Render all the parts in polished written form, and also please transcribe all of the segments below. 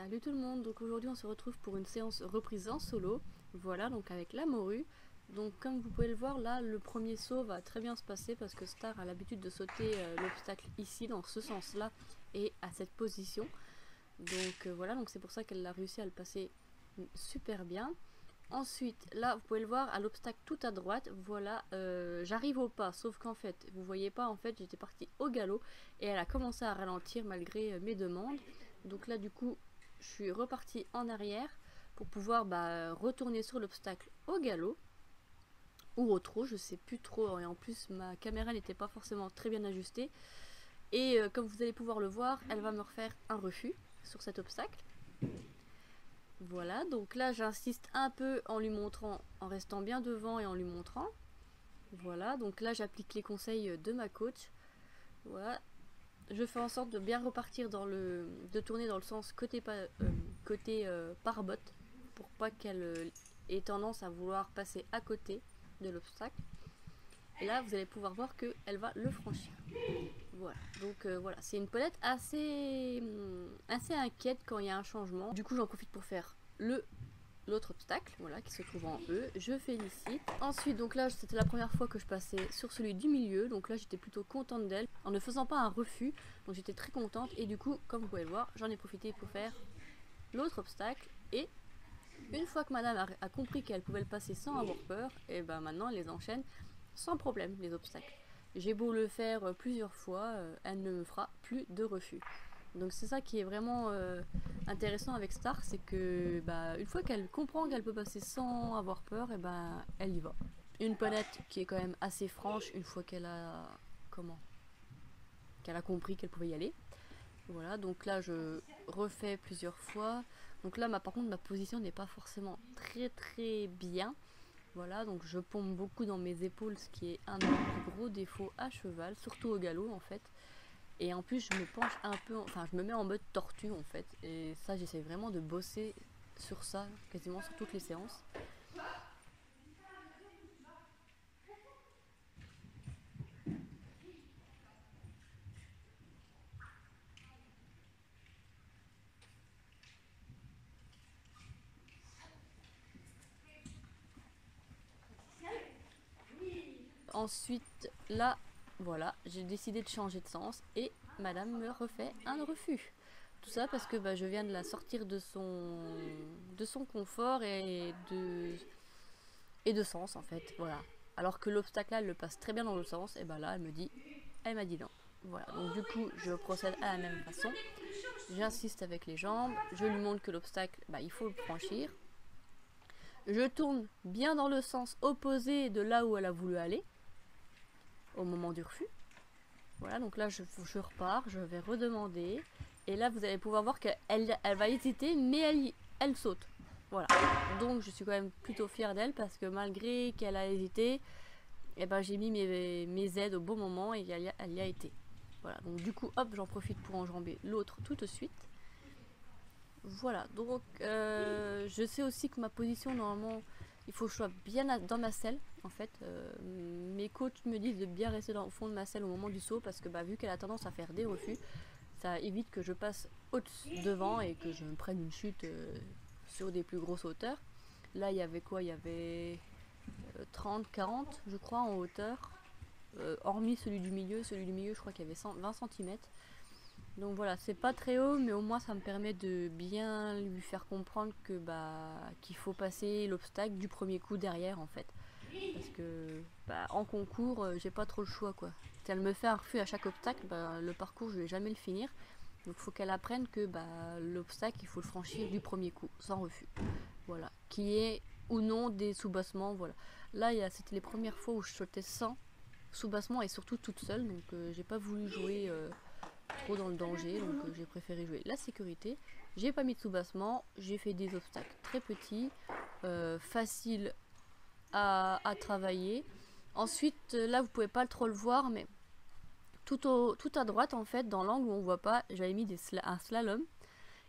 Salut tout le monde, donc aujourd'hui on se retrouve pour une séance reprise en solo, voilà, donc avec la morue. Donc comme vous pouvez le voir là, le premier saut va très bien se passer parce que Star a l'habitude de sauter l'obstacle ici, dans ce sens là, et à cette position. Donc voilà, donc c'est pour ça qu'elle a réussi à le passer super bien. Ensuite, là vous pouvez le voir, à l'obstacle tout à droite, voilà, j'arrive au pas, sauf qu'en fait, vous voyez pas, en fait j'étais partie au galop, et elle a commencé à ralentir malgré mes demandes. Donc là du coup, je suis repartie en arrière pour pouvoir retourner sur l'obstacle au galop ou au trot, je sais plus trop, et en plus ma caméra n'était pas forcément très bien ajustée. Et comme vous allez pouvoir le voir, elle va me refaire un refus sur cet obstacle. Voilà, donc là j'insiste un peu en lui montrant, en restant bien devant et en lui montrant. Voilà, donc là j'applique les conseils de ma coach. Voilà, je fais en sorte de bien repartir de tourner dans le sens côté pare-botte pour pas qu'elle ait tendance à vouloir passer à côté de l'obstacle. Et là vous allez pouvoir voir qu'elle va le franchir. Voilà, donc voilà, c'est une pelette assez inquiète quand il y a un changement. Du coup j'en profite pour faire l'autre obstacle, voilà, qui se trouve en E. Je félicite. Ensuite, donc là, c'était la première fois que je passais sur celui du milieu. Donc là, j'étais plutôt contente d'elle, en ne faisant pas un refus. Donc j'étais très contente. Et du coup, comme vous pouvez le voir, j'en ai profité pour faire l'autre obstacle. Et une fois que madame a compris qu'elle pouvait le passer sans avoir peur, et ben maintenant, elle les enchaîne sans problème, les obstacles. J'ai beau le faire plusieurs fois, elle ne me fera plus de refus. Donc c'est ça qui est vraiment intéressant avec Star, c'est que une fois qu'elle comprend qu'elle peut passer sans avoir peur, et elle y va. Une ponette qui est quand même assez franche une fois qu'elle a compris qu'elle pouvait y aller. Voilà, donc là je refais plusieurs fois. Donc là par contre ma position n'est pas forcément très bien. Voilà, donc je pompe beaucoup dans mes épaules, ce qui est un de mes plus gros défauts à cheval, surtout au galop en fait. Et en plus, je me penche un peu, enfin, je me mets en mode tortue en fait. Et ça, j'essaie vraiment de bosser sur ça, quasiment sur toutes les séances. Ensuite, là, voilà, j'ai décidé de changer de sens et madame me refait un refus. Tout ça parce que je viens de la sortir de son confort et de sens en fait, voilà. Alors que l'obstacle là, elle le passe très bien dans le sens, et là, elle m'a dit non. Voilà, donc du coup, je procède à la même façon. J'insiste avec les jambes, je lui montre que l'obstacle, il faut le franchir. Je tourne bien dans le sens opposé de là où elle a voulu aller, au moment du refus. Voilà, donc là je repars, je vais redemander. Et là vous allez pouvoir voir qu'elle va hésiter, mais elle saute. Voilà, donc je suis quand même plutôt fière d'elle parce que malgré qu'elle a hésité, j'ai mis mes aides au bon moment et elle y a été. Voilà, donc du coup, hop, j'en profite pour enjamber l'autre tout de suite. Voilà, donc je sais aussi que ma position, normalement, il faut que je sois bien dans ma selle, en fait. Mes coachs me disent de bien rester au fond de ma selle au moment du saut, parce que vu qu'elle a tendance à faire des refus, ça évite que je passe devant et que je me prenne une chute sur des plus grosses hauteurs. Là, il y avait quoi? Il y avait 30, 40, je crois, en hauteur. Hormis celui du milieu, je crois qu'il y avait 20 cm. Donc voilà, c'est pas très haut, mais au moins ça me permet de bien lui faire comprendre que qu'il faut passer l'obstacle du premier coup derrière en fait. Parce que en concours, j'ai pas trop le choix quoi. Si elle me fait un refus à chaque obstacle, le parcours je vais jamais le finir. Donc il faut qu'elle apprenne que l'obstacle il faut le franchir du premier coup, sans refus. Voilà, qui est ou non des sous-bassements, voilà. Là c'était les premières fois où je sautais sans sous-bassement et surtout toute seule, donc j'ai pas voulu jouer trop dans le danger, donc j'ai préféré jouer la sécurité. J'ai pas mis de sous-bassement, j'ai fait des obstacles très petits, faciles à travailler. Ensuite, là vous pouvez pas trop le voir, mais tout à droite en fait, dans l'angle où on voit pas, j'avais mis un slalom.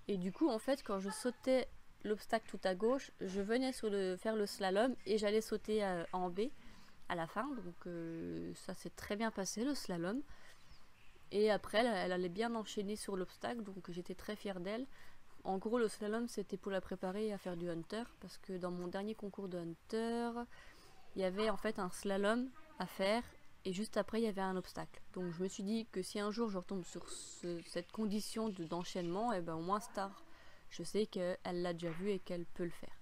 Et du coup en fait, quand je sautais l'obstacle tout à gauche, je venais faire le slalom et j'allais sauter en B à la fin. Donc ça s'est très bien passé le slalom. Et après, elle allait bien enchaîner sur l'obstacle, donc j'étais très fière d'elle. En gros, le slalom, c'était pour la préparer à faire du hunter, parce que dans mon dernier concours de hunter, il y avait en fait un slalom à faire, et juste après, il y avait un obstacle. Donc je me suis dit que si un jour je retombe sur cette condition d'enchaînement, et ben au moins Star, je sais qu'elle l'a déjà vu et qu'elle peut le faire.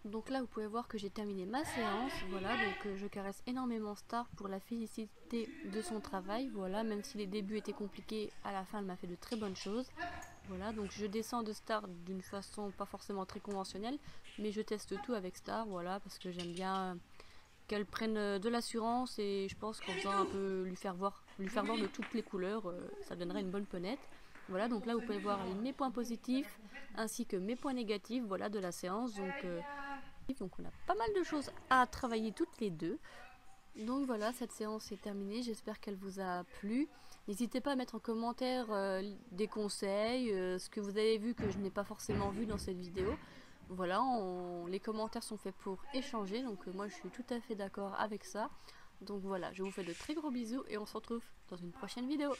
Donc là, vous pouvez voir que j'ai terminé ma séance. Voilà, donc je caresse énormément Star pour la féliciter de son travail. Voilà, même si les débuts étaient compliqués, à la fin, elle m'a fait de très bonnes choses. Voilà, donc je descends de Star d'une façon pas forcément très conventionnelle, mais je teste tout avec Star, voilà, parce que j'aime bien qu'elle prenne de l'assurance, et je pense qu'en faisant un peu lui faire voir de toutes les couleurs, ça donnerait une bonne ponette. Voilà, donc là vous pouvez voir mes points positifs ainsi que mes points négatifs, voilà, de la séance. Donc on a pas mal de choses à travailler toutes les deux. Donc voilà, cette séance est terminée, j'espère qu'elle vous a plu. N'hésitez pas à mettre en commentaire des conseils, ce que vous avez vu que je n'ai pas forcément vu dans cette vidéo. Voilà, les commentaires sont faits pour échanger, donc moi je suis tout à fait d'accord avec ça. Donc voilà, je vous fais de très gros bisous et on se retrouve dans une prochaine vidéo.